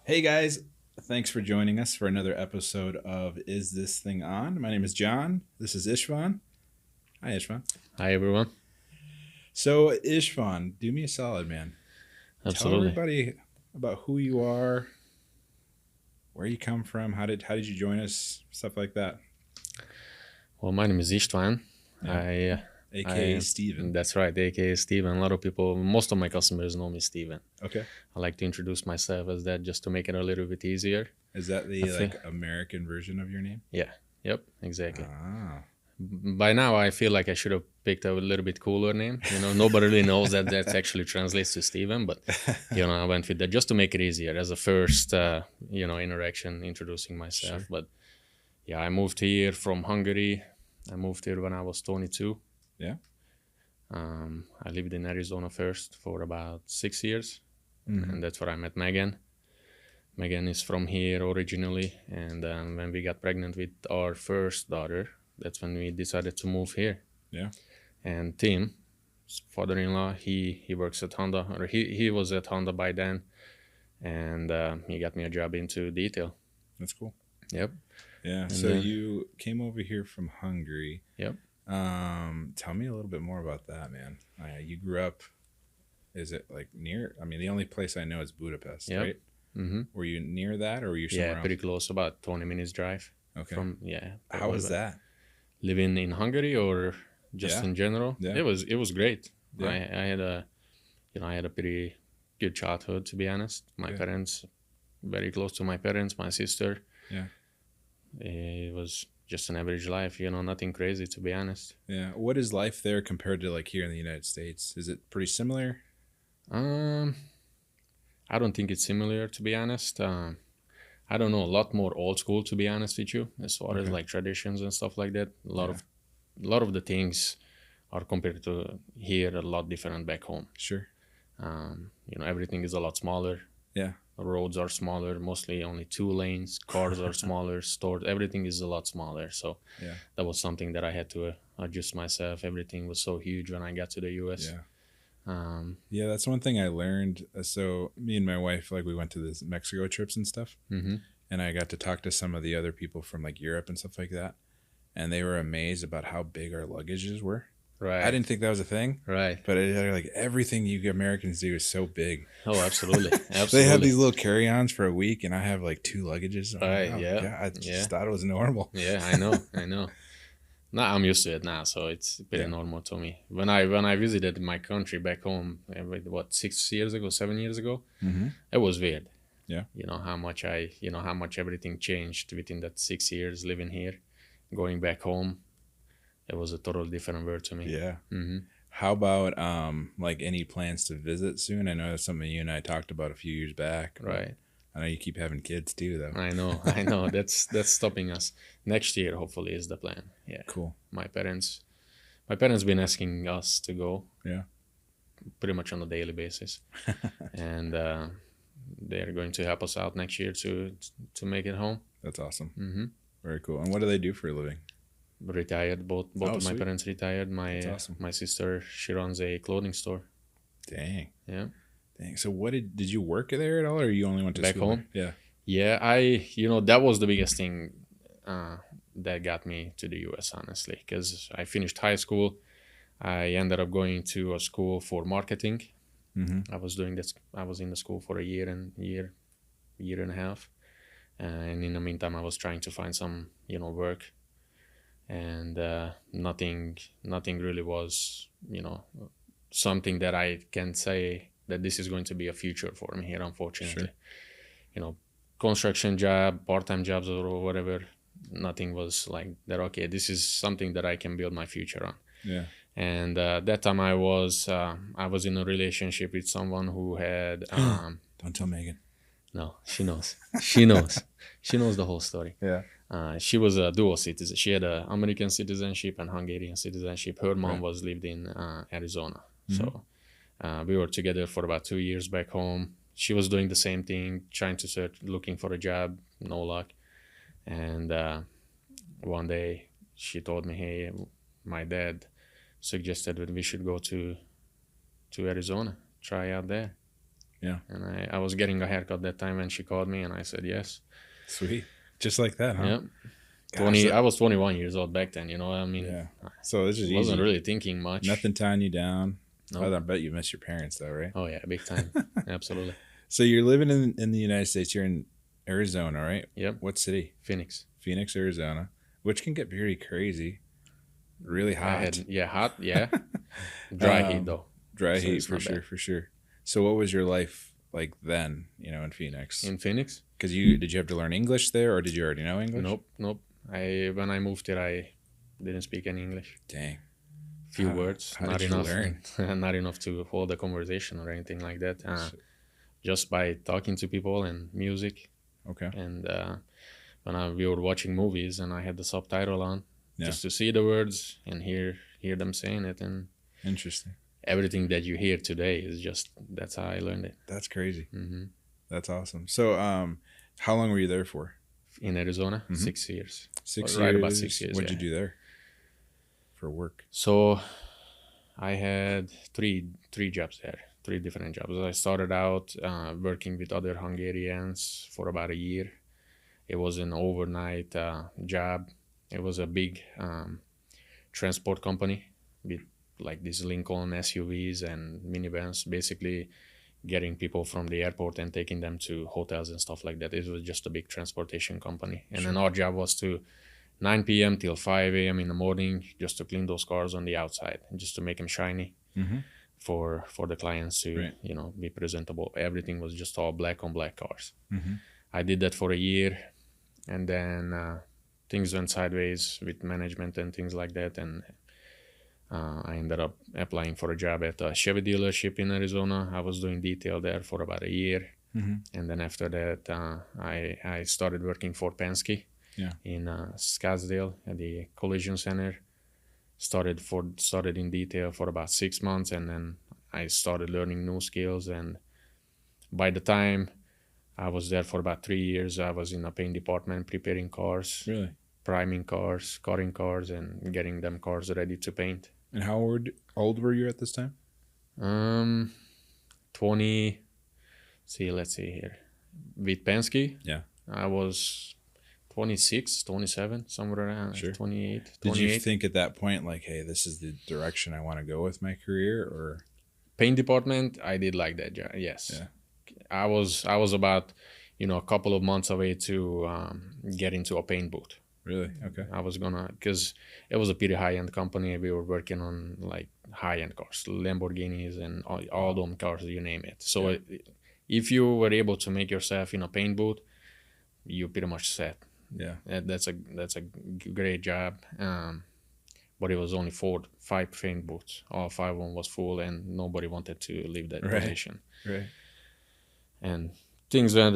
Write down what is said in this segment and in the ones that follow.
Hey guys, thanks for joining us for another episode of Is This Thing On? My name is John. This is Istvan. Hi, Istvan. Hi, everyone. So, Istvan, do me a solid, man. Tell Absolutely. everybody about who you are, where you come from, how did you join us, stuff like that. Well, my name is Istvan. Yeah. AKA I Steven. That's right, aka Steven. A lot of people, most of my customers know me Steven. Okay. I like to introduce myself as that just to make it a little bit easier. Is that I the feel, American version of your name? yeah, yep, exactly. Ah. By now, I feel like I should have picked a little bit cooler name. Nobody really knows that actually translates to Steven, but I went with that just to make it easier as a first, interaction, introducing myself. Sure. But yeah, I moved here from Hungary. I moved here when I was 22. Yeah. I lived in Arizona first for about 6 years, Mhm. and that's where I met Megan. Megan is from here originally, and when we got pregnant with our first daughter, that's when we decided to move here. Yeah. And Tim, father-in-law, he works at Honda, or he was at Honda by then, and he got me a job into detail. That's cool. Yep. Yeah. And So then- you came over here from Hungary. Yep. Tell me a little bit more about that, man. You grew up. Is it like near? I mean, the only place I know is Budapest, Yep. right? Mm-hmm. Were you near that, or were you somewhere Yeah, pretty else? close, about 20 minutes drive Okay. from, yeah. How was that? Living in Hungary or just Yeah. in general? Yeah. It was great. Yeah. I had a pretty good childhood, to be honest. My Good. parents, very close to my parents, my sister. Yeah. It was just an average life, nothing crazy, to be honest. Yeah. What is life there compared to like here in the United States? Is it pretty similar? I don't think it's similar, to be honest. I don't know, a lot more old school, to be honest with you, as far as Okay. like traditions and stuff like that. A Yeah. lot of the things are compared to here a lot different back home. Sure. Everything is a lot smaller. Yeah. Roads are smaller, mostly only 2 lanes. Cars are smaller. Stores, everything is a lot smaller. So Yeah. that was something that I had to adjust myself. Everything was so huge when I got to the US. Yeah. Um, Yeah. That's one thing I learned. So me and my wife, like, we went to this Mexico trips and stuff, mhm. and I got to talk to some of the other people from like Europe and stuff like that, and they were amazed about how big our luggages were. Right. I didn't think that was a thing. Right. But they're like, everything you Americans do is so big. Oh, absolutely. Absolutely. They have these little carry-ons for a week, and I have like 2 luggages. I'm like, Right, oh, yeah, God, I just yeah. thought it was normal. Yeah, I know. I know. Now I'm used to it now, so it's pretty Yeah. normal to me. When I visited my country back home, 7 years ago, Mm-hmm. it was weird. Yeah. How much everything changed within that 6 years living here, going back home. It was a totally different world to me. Yeah. Hmm. How about like any plans to visit soon? I know that's something you and I talked about a few years back. but Right. I know you keep having kids too, though. I know. I know. That's stopping us. Next year, hopefully, is the plan. Yeah. Cool. My parents been asking us to go. Yeah. Pretty much on a daily basis, and they're going to help us out next year to make it home. That's awesome. Mm-hmm. Very cool. And what do they do for a living? Retired, both Oh, of my sweet. parents retired. That's awesome. My sister, she runs a clothing store. Dang. Yeah. Dang. So what did you work there at all, or you only went to Back school home? there? Yeah, that was the biggest thing that got me to the US, honestly, because I finished high school. I ended up going to a school for marketing. Yeah. Mm-hmm. I was in the school for a year and a half, and in the meantime, I was trying to find some work, and nothing really was something that I can say that this is going to be a future for me here, unfortunately. Sure. Construction job, part-time jobs, or whatever, nothing was like that. Okay, this is something that I can build my future on. Yeah. And that time I was in a relationship with someone who had Don't tell Megan. no, she knows. She knows the whole story. Yeah. She was a dual citizen. She had a American citizenship and Hungarian citizenship. Her mom Right. lived in Arizona. Mhm. So we were together for about 2 years back home. She was doing the same thing, trying to looking for a job, no luck. And one day she told me, "Hey, my dad suggested that we should go to Arizona, try out there." Yeah. And I was getting a haircut that time when she called me, and I said yes. Sweet. Just like that, huh? Yeah. Gosh, I was 21 years old back then, I mean, yeah. So this is wasn't easy. really thinking much. Nothing tying you down. No. I bet you miss your parents though, right? Oh yeah, big time. Absolutely. So you're living in the United States. You're in Arizona, right? Yep. What city? Phoenix, Arizona, which can get very crazy. Really hot. hot, yeah. Dry heat though. Dry So heat it's for not sure, bad. for sure. So what was your life like then, in Phoenix? In Phoenix? Because did you have to learn English there, or did you already know English? Nope. When I moved here, I didn't speak any English. Dang. Few words, how not did you enough. learn? Not enough to hold a conversation or anything like that. Just by talking to people and music. Okay. And we were watching movies, and I had the subtitle on, Yeah. just to see the words and hear them saying it. And Interesting. everything that you hear today is that's how I learned it. That's crazy. Mm-hmm. That's awesome. So, how long were you there for? In Arizona, Mhm. 6 years. 6 Right years. about 6 years. What'd yeah. you do there for work? So I had three jobs there, 3 different jobs. I started out working with other Hungarians for about a year. It was an overnight job. It was a big transport company with like these Lincoln SUVs and minivans, basically getting people from the airport and taking them to hotels and stuff like that. It was just a big transportation company. And then our job was to 9 p.m. till 5 a.m. in the morning, just to clean those cars on the outside, just to make them shiny Mm-hmm. for the clients to, Right. be presentable. Everything was just all black on black cars. Mm-hmm. I did that for a year, and then things went sideways with management and things like that. And I ended up applying for a job at a Chevy dealership in Arizona. I was doing detail there for about a year. Mm-hmm. And then after that, I started working for Penske in Scottsdale at the collision center. Started in detail for about 6 months, and then I started learning new skills. And by the time I was there for about 3 years, I was in a paint department preparing cars, Really? priming cars, cutting cars, and getting them cars ready to paint. And how old were you at this time? 20. Let's see here. With Penske, Yeah. I was 26, 27, somewhere around 28. Did you think at that point, like, hey, this is the direction I want to go with my career, or? Paint department, I did like that job, yes. Yeah. I was about, a couple of months away to get into a paint booth. Really? Okay. I was gonna, because it was a pretty high-end company. We were working on like high-end cars, Lamborghinis and all them cars, you name it. So if you were able to make yourself in a paint booth, you pretty much set. Yeah. That's a great job. But it was only 5 paint booths. All 5 of them was full, and nobody wanted to leave that position. Right. And things that,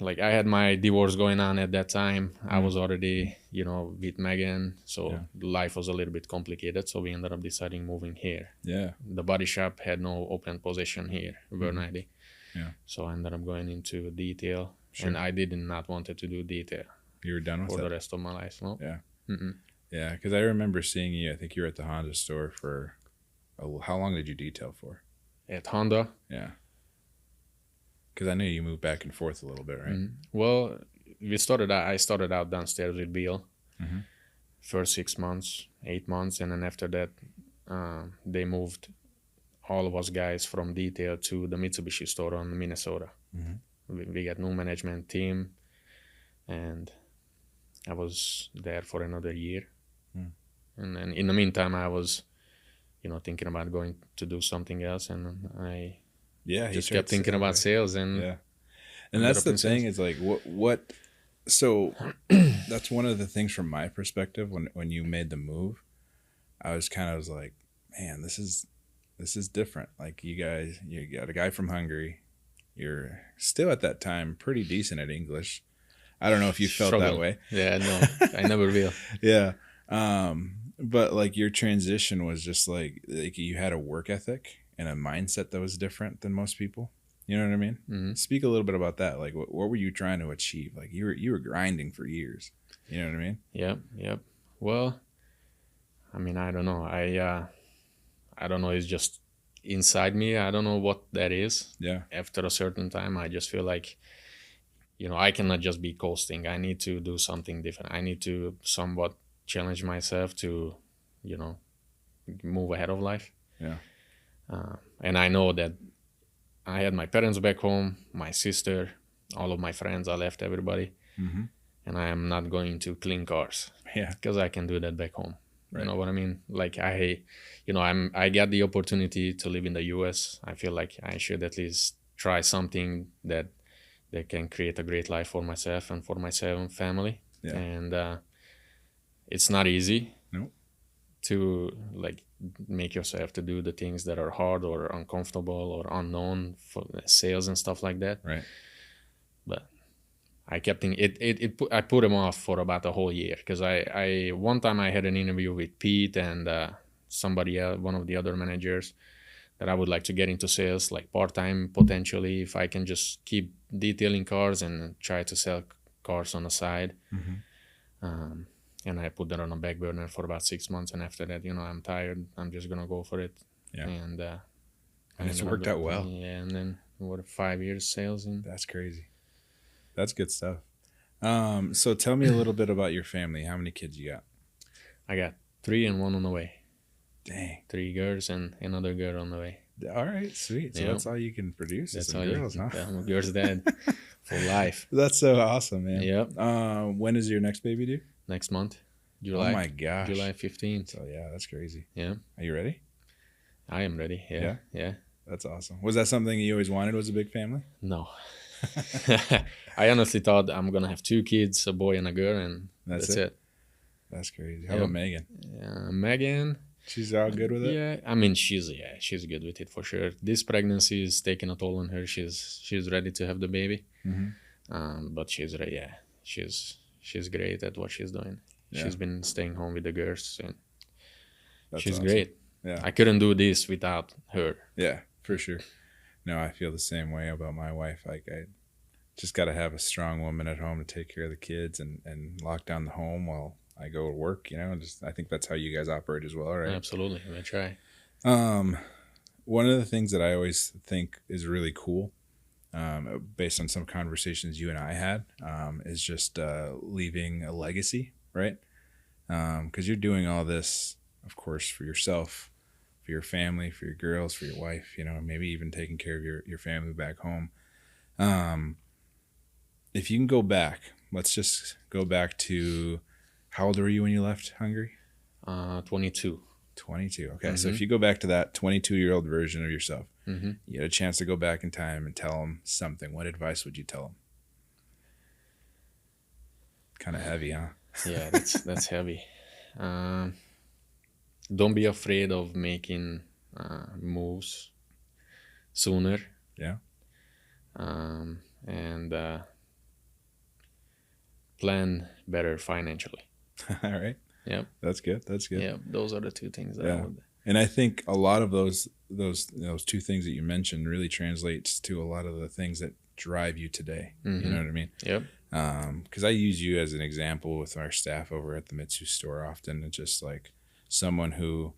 like I had my divorce going on at that time. I was already, with Megan. So life was a little bit complicated. So we ended up deciding moving here. Yeah. The body shop had no open position here, Vernighty. Yeah. So I ended up going into detail. Sure. And I did not want to do detail. You were done with for that? the rest of my life. No? Yeah. Mm-mm. Yeah, because I remember seeing you. I think you were at the Honda store for. How long did you detail for? At Honda? Yeah. Because I knew you moved back and forth a little bit, right? Mm-hmm. Well, I started out downstairs with Bill. Mm-hmm. First 6 months, 8 months, and then after that, they moved all of us guys from detail to the Mitsubishi store on Minnesota. Mm-hmm. We got new management team, and I was there for another year. And then in the meantime, I was, thinking about going to do something else, and I just kept thinking about sales. And and that's the thing. Is like what. So that's one of the things from my perspective. When you made the move, I was like, man, this is different. Like you got a guy from Hungary. You're still at that time pretty decent at English. I don't know if you felt that way. Yeah, no, I never will. Yeah. But like your transition was just like you had a work ethic and a mindset that was different than most people. You know what I mean? Mm-hmm. Speak a little bit about that. Like what were you trying to achieve? Like you were grinding for years. You know what I mean? Yep. Well, I mean, I don't know. I don't know. It's just inside me. I don't know what that is. Yeah. After a certain time, I just feel like, I cannot just be coasting. I need to do something different. I need to somewhat challenge myself to, move ahead of life. Yeah. And I know that I had my parents back home, my sister, all of my friends. I left everybody, and I am not going to clean cars. Yeah. Because I can do that back home. Right. You know what I mean? Like I got the opportunity to live in the US. I feel like I should at least try something that can create a great life for myself and for my family. Yeah. And it's not easy. No. To like make yourself to do the things that are hard or uncomfortable or unknown for sales and stuff like that. Right. But I kept thinking I put him off for about a whole year because I one time I had an interview with Pete and somebody else, one of the other managers, that I would like to get into sales like part-time potentially if I can just keep detailing cars and try to sell cars on the side. And I put that on a back burner for about 6 months, and after that, I'm tired. I'm just gonna go for it. Yeah. And it's worked out well. Yeah, and then 5 years sales and that's crazy. That's good stuff. So tell me a little bit about your family. How many kids you got? I got 3 and 1 on the way. Dang. 3 girls and another girl on the way. All right, sweet. So that's all you can produce. That's all girls, huh? I'm a girl's dad for life. That's so awesome, man. Yep. When is your next baby due? Next month, July. Oh my gosh. July 15th. So yeah, that's crazy. Yeah. Are you ready? I am ready. Yeah. That's awesome. Was that something you always wanted? Was a big family? No. I honestly thought I'm gonna have 2 kids, a boy and a girl, and that's it. That's crazy. How about Megan? Megan. She's all good with it? Yeah, I mean she's good with it for sure. This pregnancy is taking a toll on her. She's ready to have the baby. But she's ready. Yeah, she's great at what she's doing. Yeah. She's been staying home with the girls, and she's awesome. Great. Yeah, I couldn't do this without her. Yeah, for sure. No, I feel the same way about my wife. Like I just got to have a strong woman at home to take care of the kids and lock down the home while I go to work. I think that's how you guys operate as well, right? Absolutely, I try. One of the things that I always think is really cool, based on some conversations you and I had, is just leaving a legacy, right? Because you're doing all this, of course, for yourself, for your family, for your girls, for your wife, maybe even taking care of your family back home. If you can go back, let's just go back to, how old were you when you left Hungary? 22. 22. Okay. So if you go back to that 22-year-old version of yourself, you had a chance to go back in time and tell them something, what advice would you tell them? Kind of heavy, huh? Yeah, that's heavy. Don't be afraid of making moves sooner. Yeah. And plan better financially. All right. Yep. That's good. Yeah, those are the 2 things that I would. And I think a lot of those 2 things that you mentioned really translates to a lot of the things that drive you today. You know what I mean? Yep. Because I use you as an example with our staff over at the Mitsu store often. It's just like someone who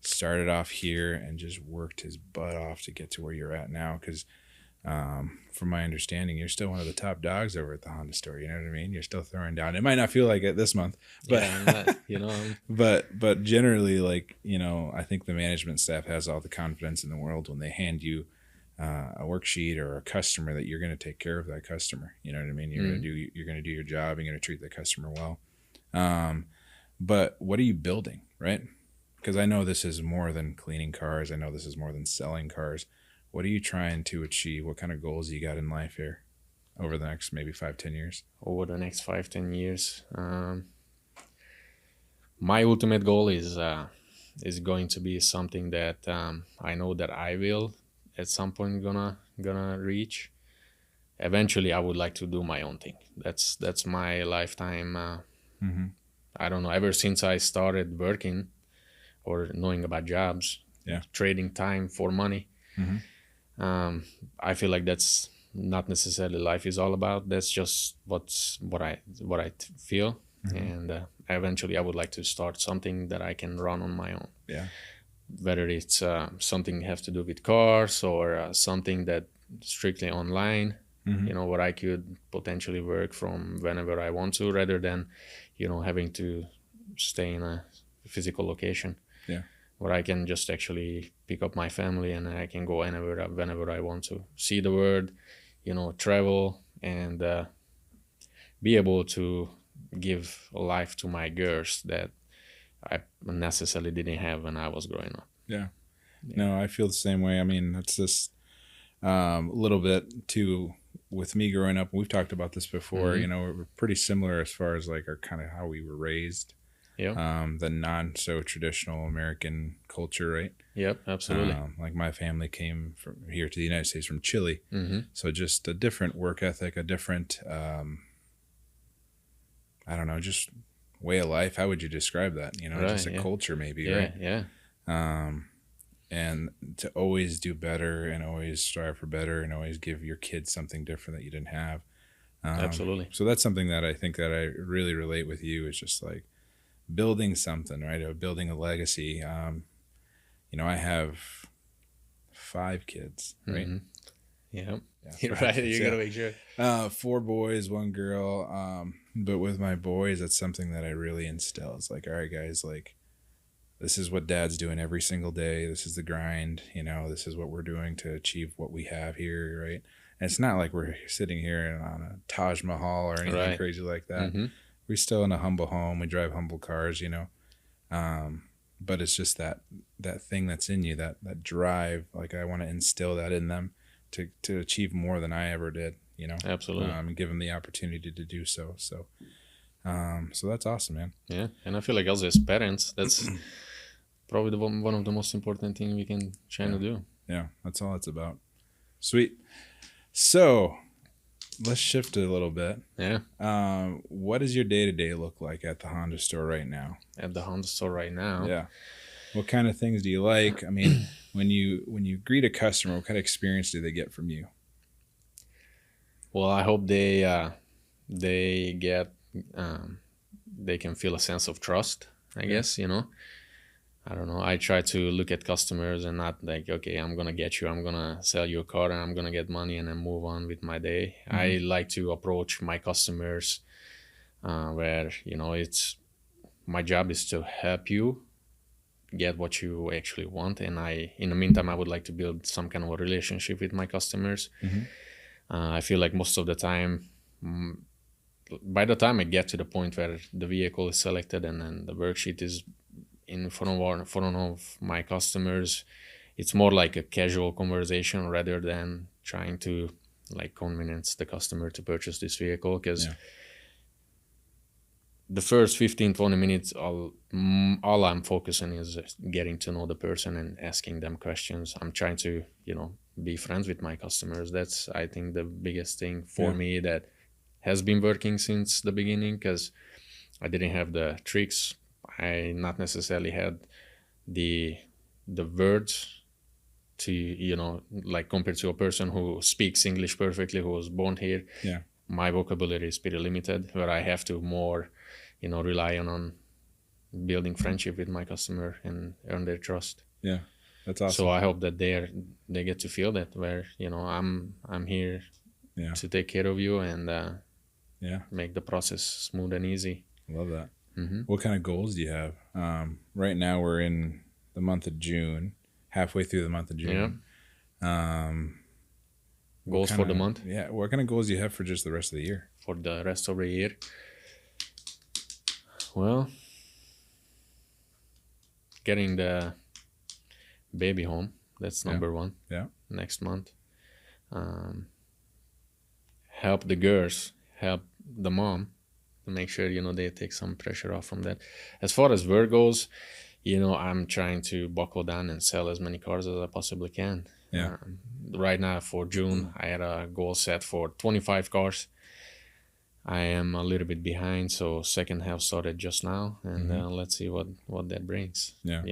started off here and just worked his butt off to get to where you're at now. Because from my understanding, you're still one of the top dogs over at the Honda store. You know what I mean? You're still throwing down. It might not feel like it this month, but but generally, like, I think the management staff has all the confidence in the world when they hand you a worksheet or a customer that you're going to take care of that customer. You know what I mean? You're going to do your job. You're going to treat the customer well. But what are you building, right? Because I know this is more than cleaning cars. I know this is more than selling cars. What are you trying to achieve? What kind of goals you got in life here over the next maybe 5-10 years? Over the next 5-10 years, my ultimate goal is going to be something that I know that I will at some point gonna reach. Eventually, I would like to do my own thing. That's my lifetime. I don't know. Ever since I started working or knowing about jobs, trading time for money. I feel like that's not necessarily life is all about. That's just what I feel. And eventually I would like to start something that I can run on my own. Yeah. whether it's something have to do with cars or something that strictly online, where I could potentially work from whenever I want to, rather than, having to stay in a physical location. Yeah. Where I can just actually pick up my family and I can go anywhere, whenever I want to, see the world, travel, and be able to give life to my girls that I necessarily didn't have when I was growing up. Yeah. No, I feel the same way. I mean, it's just a little bit too, with me growing up, we've talked about this before, we're pretty similar as far as like our kind of how we were raised. Yeah. The non so traditional American culture, right? Yep, absolutely. Like my family came from here to the United States from Chile. So just a different work ethic, a different, I don't know, just way of life. How would you describe that? Right, just a culture maybe, yeah, right? Yeah. And to always do better and always strive for better and always give your kids something different that you didn't have. Absolutely. So that's something that I think that I really relate with you, is just like building something, right? Or building a legacy. I have 5 kids, right? Yeah. You're right. You gotta make sure. 4 boys, 1 girl. But with my boys, that's something that I really instill. It's like, all right, guys, like, this is what dad's doing every single day. This is the grind. This is what we're doing to achieve what we have here, right? And it's not like we're sitting here on a Taj Mahal or anything crazy like that. We're still in a humble home. We drive humble cars, but it's just that thing that's in you, that drive. Like, I want to instill that in them to achieve more than I ever did, Absolutely. And give them the opportunity to do so. So that's awesome, man. Yeah. And I feel like also as parents, that's probably one of the most important things we can try to do. Yeah. That's all it's about. Sweet. So let's shift it a little bit. Yeah. What does your day-to-day look like at the Honda store right now? At the Honda store right now? Yeah. What kind of things do you like? I mean, when you greet a customer, what kind of experience do they get from you? Well, I hope they get they can feel a sense of trust, I guess, I don't know. I try to look at customers and not like, okay, I'm going to get you, I'm going to sell you a car and I'm going to get money and then move on with my day. I like to approach my customers where, it's my job is to help you get what you actually want. And in the meantime, I would like to build some kind of a relationship with my customers. I feel like most of the time, by the time I get to the point where the vehicle is selected and then the worksheet is in front of my customers, it's more like a casual conversation rather than trying to like convince the customer to purchase this vehicle, because the first 15-20 minutes all I'm focusing is getting to know the person and asking them questions. I'm trying to be friends with my customers. That's, I think, the biggest thing for me that has been working since the beginning, because I didn't have the tricks. I not necessarily had the words to, like compared to a person who speaks English perfectly, who was born here. Yeah. My vocabulary is pretty limited, where I have to more, rely on building friendship with my customer and earn their trust. Yeah. That's awesome. So I hope that they get to feel that, where, I'm here to take care of you and make the process smooth and easy. Love that. What kind of goals do you have? Right now we're in the month of June, halfway through the month of June. Goals for the month? Yeah. What kind of goals do you have for just the rest of the year? For the rest of the year? Well, getting the baby home. That's number one. Yeah. Next month. Help the girls, help the mom, to make sure, they take some pressure off from that. As far as work goes, I'm trying to buckle down and sell as many cars as I possibly can. Yeah. Right now for June, I had a goal set for 25 cars. I am a little bit behind, so second half started just now, and let's see what that brings. Yeah.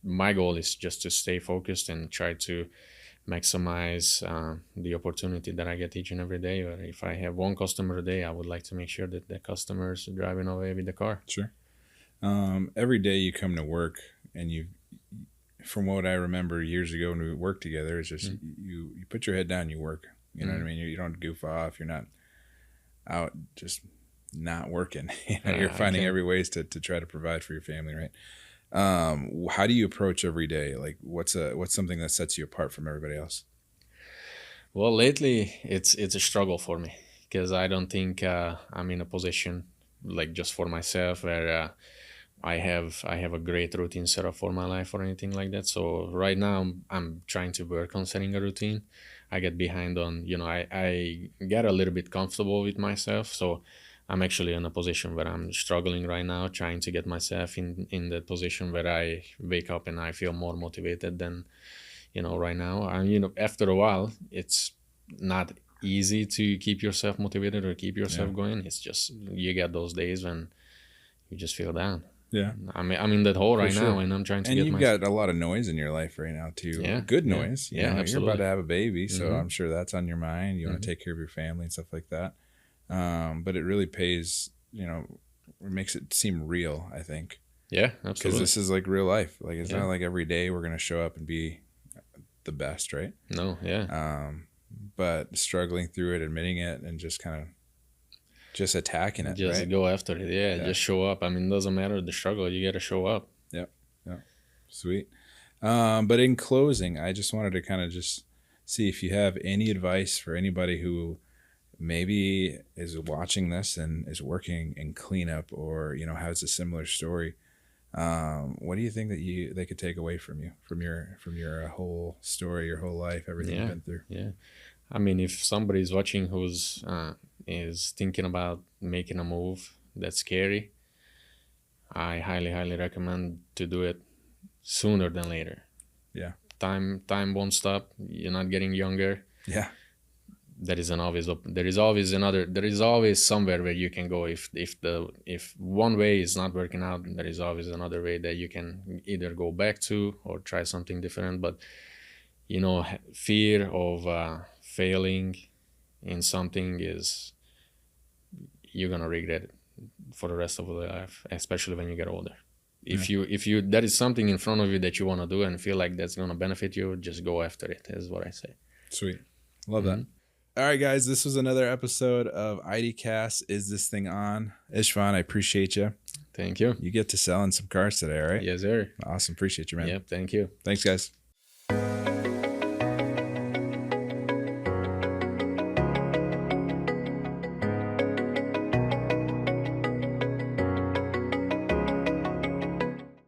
My goal is just to stay focused and try to maximize the opportunity that I get each and every day. Or if I have one customer a day, I would like to make sure that the customer is driving away with the car. Sure. Every day you come to work and from what I remember years ago when we worked together, it's just you put your head down, you work. You know what I mean? You don't goof off. You're not out just not working. You're finding every ways to try to provide for your family, right? How do you approach every day? Like, what's something that sets you apart from everybody else? Well, lately it's a struggle for me because I don't think I'm in a position like just for myself where I have a great routine set up for my life or anything like that. So right now I'm trying to work on setting a routine. I get behind on, I get a little bit comfortable with myself. So I'm actually in a position where I'm struggling right now, trying to get myself in that position where I wake up and I feel more motivated than, right now. And, after a while, it's not easy to keep yourself motivated or keep yourself going. It's just, you get those days when you just feel down. Yeah. I'm in that hole right now, and I'm trying to get you've got a lot of noise in your life right now too. Yeah. Good noise. Yeah, absolutely. You're about to have a baby, so I'm sure that's on your mind. You want to take care of your family and stuff like that. But it really pays, it makes it seem real, I think. Yeah, absolutely. Because this is like real life. Like, it's not like every day we're going to show up and be the best, right? No, yeah. But struggling through it, admitting it, and just kind of just attacking it, just right? go after it. Yeah, just show up. I mean, it doesn't matter the struggle. You got to show up. Yeah. Sweet. But in closing, I just wanted to kind of just see if you have any advice for anybody who maybe is watching this and is working in cleanup or, has a similar story. What do you think that they could take away from you, from your whole story, your whole life, everything you've been through? Yeah. I mean, if somebody's watching who's is thinking about making a move that's scary, I highly, highly recommend to do it sooner than later. Yeah. Time won't stop. You're not getting younger. Yeah. There is always somewhere where you can go. If one way is not working out, there is always another way that you can either go back to or try something different. But fear of failing in something you're gonna regret it for the rest of your life, especially when you get older. If you there is something in front of you that you want to do and feel like that's gonna benefit you, just go after it, is what I say. Sweet. Love that. All right, guys, this was another episode of EideCast. Is This Thing On? Istvan, I appreciate you. Thank you. You get to selling some cars today, all right? Yes, sir. Awesome. Appreciate you, man. Yep, thank you. Thanks, guys.